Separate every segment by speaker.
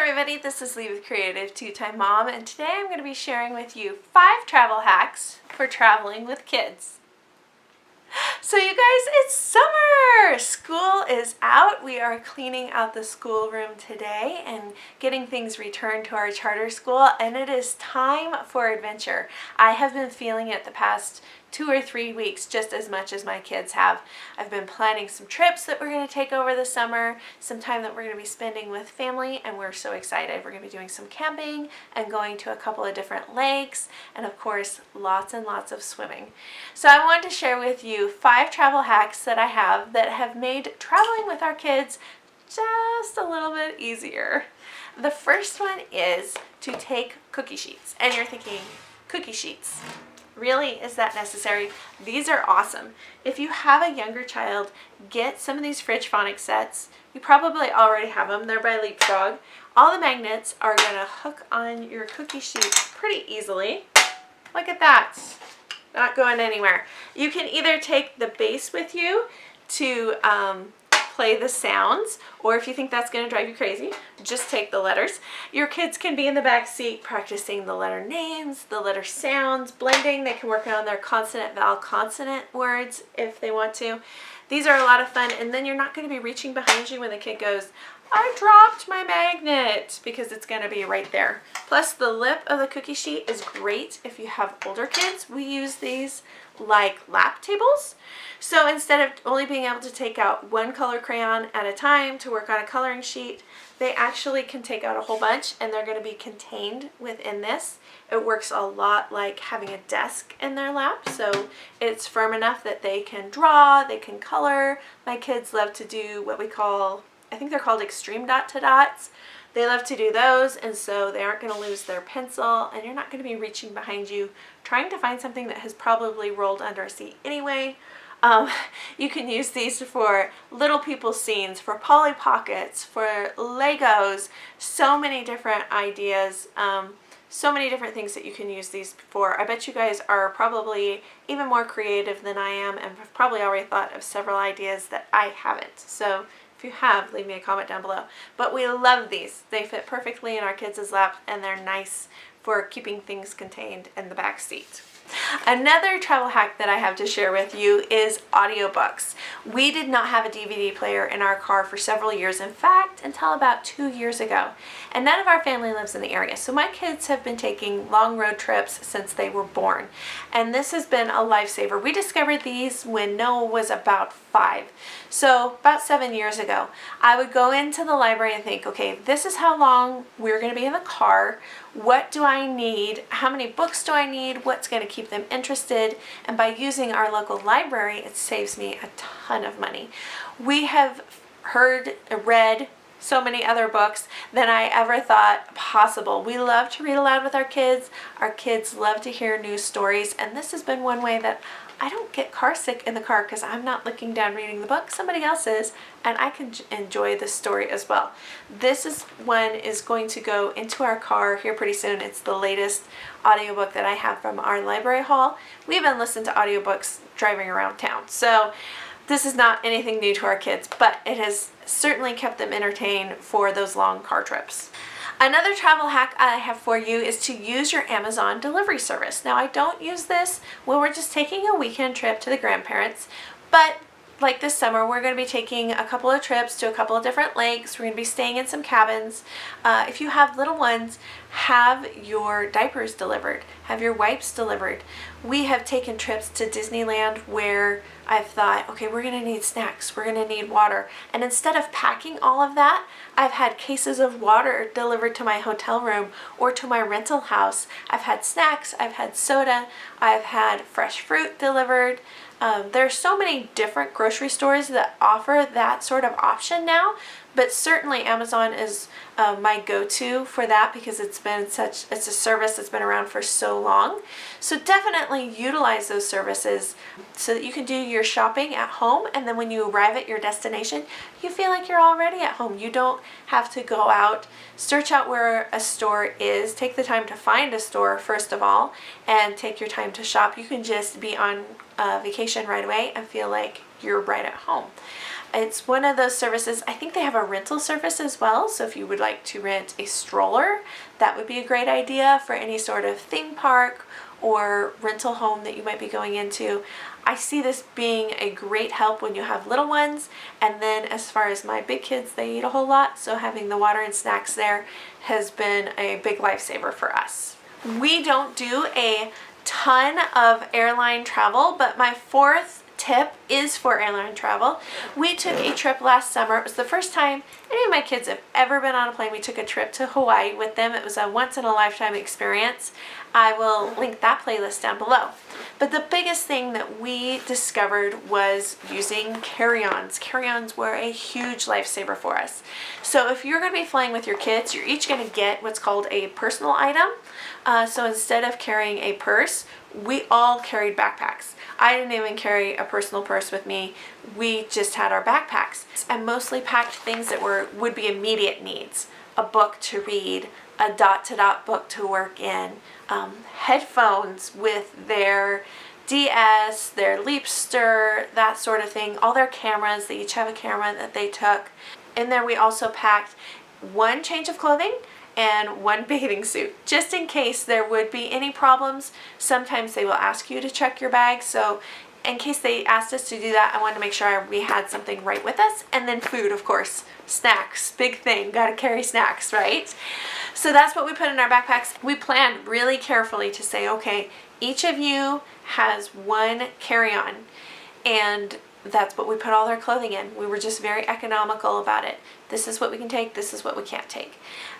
Speaker 1: everybody, this is Lee with Creative2xmom, and today I'm going to be sharing with you 5 travel hacks for traveling with kids. So you guys, it's summer! School is out. We are cleaning out the schoolroom today and getting things returned to our charter school, and it is time for adventure. I have been feeling it the past 2 or 3 weeks just as much as my kids have. I've been planning some trips that we're going to take over the summer, some time that we're going to be spending with family, and we're so excited. We're going to be doing some camping and going to a couple of different lakes, and of course lots and lots of swimming. So I wanted to share with you 5 travel hacks that I have that have made traveling with our kids just a little bit easier. The first one is to take cookie sheets. And you're thinking, cookie sheets? Really? Is that necessary? These are awesome. If you have a younger child, get some of these fridge phonics sets. You probably already have them. They're by Leapfrog. All the magnets are going to hook on your cookie sheets pretty easily. Look at that. Not going anywhere. You can either take the base with you to play the sounds, or if you think that's going to drive you crazy, just take the letters. Your kids can be in the back seat practicing the letter names, the letter sounds, blending. They can work on their consonant, vowel, consonant words if they want to. These are a lot of fun, and then you're not going to be reaching behind you when the kid goes, I dropped my magnet, because it's going to be right there. Plus, the lip of the cookie sheet is great if you have older kids. We use these like lap tables. So instead of only being able to take out one color crayon at a time to work on a coloring sheet, they actually can take out a whole bunch, and they're going to be contained within this. It works a lot like having a desk in their lap, so it's firm enough that they can draw, they can color. My kids love to do what we call, I think they're called extreme dot to dots. They love to do those, and so they aren't going to lose their pencil, and you're not going to be reaching behind you trying to find something that has probably rolled under a seat anyway. You can use these for little people scenes, for Polly Pockets, for Legos, so many different ideas, so many different things that you can use these for. I bet you guys are probably even more creative than I am and have probably already thought of several ideas that I haven't. So if you have, leave me a comment down below. But we love these. They fit perfectly in our kids' lap, and they're nice for keeping things contained in the back seat. Another travel hack that I have to share with you is audiobooks. We did not have a DVD player in our car for several years, in fact, until about 2 years ago. And none of our family lives in the area, so my kids have been taking long road trips since they were born. And this has been a lifesaver. We discovered these when Noah was about 5. So about 7 years ago, I would go into the library and think, okay, this is how long we're going to be in the car. What do I need? How many books do I need? What's going to keep them interested? And by using our local library, it saves me a ton of money. We have read so many other books than I ever thought possible. We love to read aloud with our kids. Our kids love to hear new stories, and this has been one way that I don't get car sick in the car because I'm not looking down reading the book. Somebody else is, and I can enjoy the story as well. This one is going to go into our car here pretty soon. It's the latest audiobook that I have from our library haul. We even listen to audiobooks driving around town. So this is not anything new to our kids, but it has certainly kept them entertained for those long car trips. Another travel hack I have for you is to use your Amazon delivery service. Now, I don't use this when we're just taking a weekend trip to the grandparents, but like this summer, we're going to be taking a couple of trips to a couple of different lakes. We're going to be staying in some cabins. If you have little ones, have your diapers delivered, have your wipes delivered. We have taken trips to Disneyland where I've thought, okay, we're going to need snacks, we're going to need water. And instead of packing all of that, I've had cases of water delivered to my hotel room or to my rental house. I've had snacks, I've had soda, I've had fresh fruit delivered. There are so many different grocery stores that offer that sort of option now, but certainly Amazon is my go-to for that because it's a service that's been around for so long. So definitely utilize those services so that you can do your shopping at home, and then when you arrive at your destination, you feel like you're already at home. You don't have to go out, search out where a store is, take the time to find a store first of all, and take your time to shop. You can just be on vacation right away and feel like you're right at home. It's one of those services. I think they have a rental service as well, so if you would like to rent a stroller, that would be a great idea for any sort of theme park or rental home that you might be going into. I see this being a great help when you have little ones, and then as far as my big kids, they eat a whole lot, so having the water and snacks there has been a big lifesaver for us. We don't do a ton of airline travel, but my fourth tip is for airline travel. We took a trip last summer. It was the first time any of my kids have ever been on a plane. We took a trip to Hawaii with them. It was a once-in-a-lifetime experience. I will link that playlist down below. But the biggest thing that we discovered was using carry-ons. Carry-ons were a huge lifesaver for us. So if you're going to be flying with your kids, you're each going to get what's called a personal item. So instead of carrying a purse, we all carried backpacks. I didn't even carry a personal purse with me. We just had our backpacks. I mostly packed things that would be immediate needs. A book to read, a dot-to-dot book to work in, headphones with their DS, their Leapster, that sort of thing, all their cameras. They each have a camera that they took. In there we also packed one change of clothing and one bathing suit, just in case there would be any problems. Sometimes they will ask you to check your bag, so in case they asked us to do that, I wanted to make sure we had something right with us. And then food, of course. Snacks, big thing, gotta carry snacks, right? So that's what we put in our backpacks. We planned really carefully to say, okay, each of you has one carry-on, and that's what we put all our clothing in. We were just very economical about it. This is what we can take, this is what we can't take.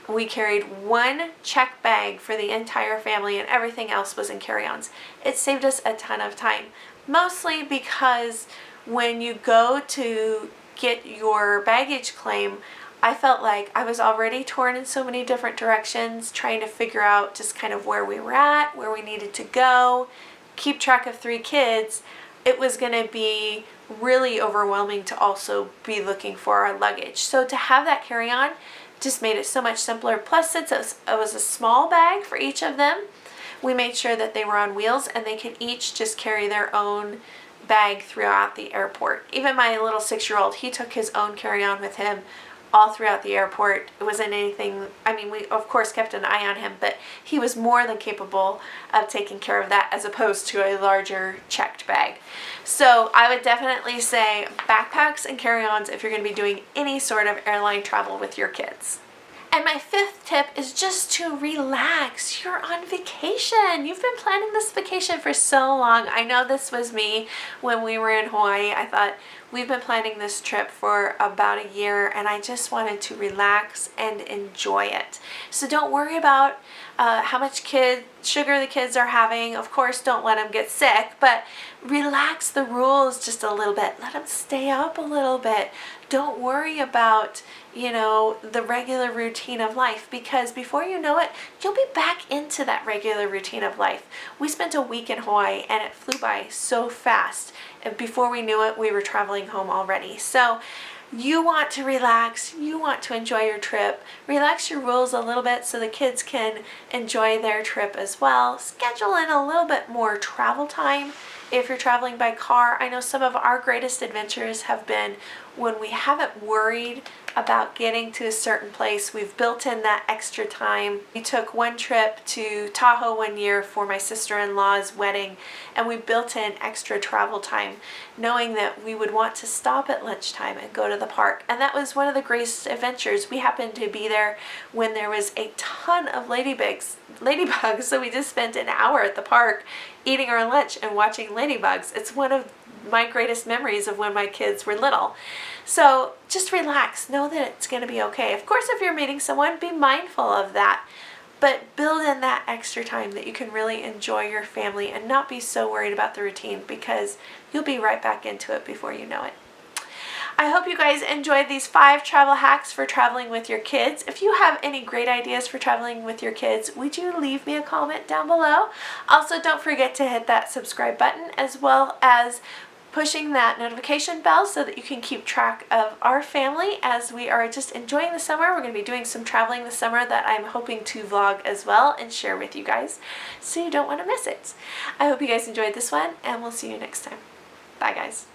Speaker 1: We carried one check bag for the entire family, and everything else was in carry-ons. It saved us a ton of time, mostly because when you go to get your baggage claim, I felt like I was already torn in so many different directions, trying to figure out just kind of where we were at, where we needed to go, keep track of 3 kids. It was going to be really overwhelming to also be looking for our luggage. So to have that carry-on just made it so much simpler. Plus, since it was a small bag for each of them, we made sure that they were on wheels and they could each just carry their own bag throughout the airport. Even my little 6-year-old, he took his own carry-on with him all throughout the airport. It wasn't anything, I mean, we of course kept an eye on him, but he was more than capable of taking care of that as opposed to a larger checked bag. So I would definitely say backpacks and carry-ons if you're going to be doing any sort of airline travel with your kids. And my 5th tip is just to relax. You're on vacation. You've been planning this vacation for so long. I know this was me when we were in Hawaii. I thought, we've been planning this trip for about a year, and I just wanted to relax and enjoy it. So don't worry about how much sugar the kids are having. Of course, don't let them get sick, but relax the rules just a little bit. Let them stay up a little bit. Don't worry about, you know, the regular routine of life, because before you know it, you'll be back into that regular routine of life. We spent a week in Hawaii and it flew by so fast. And before we knew it, we were traveling home already. So you want to relax, you want to enjoy your trip. Relax your rules a little bit so the kids can enjoy their trip as well. Schedule in a little bit more travel time if you're traveling by car. I know some of our greatest adventures have been when we haven't worried about getting to a certain place. We've built in that extra time. We took one trip to Tahoe one year for my sister-in-law's wedding, and we built in extra travel time, knowing that we would want to stop at lunchtime and go to the park. And that was one of the greatest adventures. We happened to be there when there was a ton of ladybugs, so we just spent an hour at the park eating our lunch and watching ladybugs. It's one of my greatest memories of when my kids were little. So just relax, know that it's going to be okay. Of course, if you're meeting someone, be mindful of that, but build in that extra time that you can really enjoy your family and not be so worried about the routine, because you'll be right back into it before you know it. I hope you guys enjoyed these 5 travel hacks for traveling with your kids. If you have any great ideas for traveling with your kids, would you leave me a comment down below? Also, don't forget to hit that subscribe button, as well as pushing that notification bell so that you can keep track of our family as we are just enjoying the summer. We're going to be doing some traveling this summer that I'm hoping to vlog as well and share with you guys, so you don't want to miss it. I hope you guys enjoyed this one, and we'll see you next time. Bye, guys.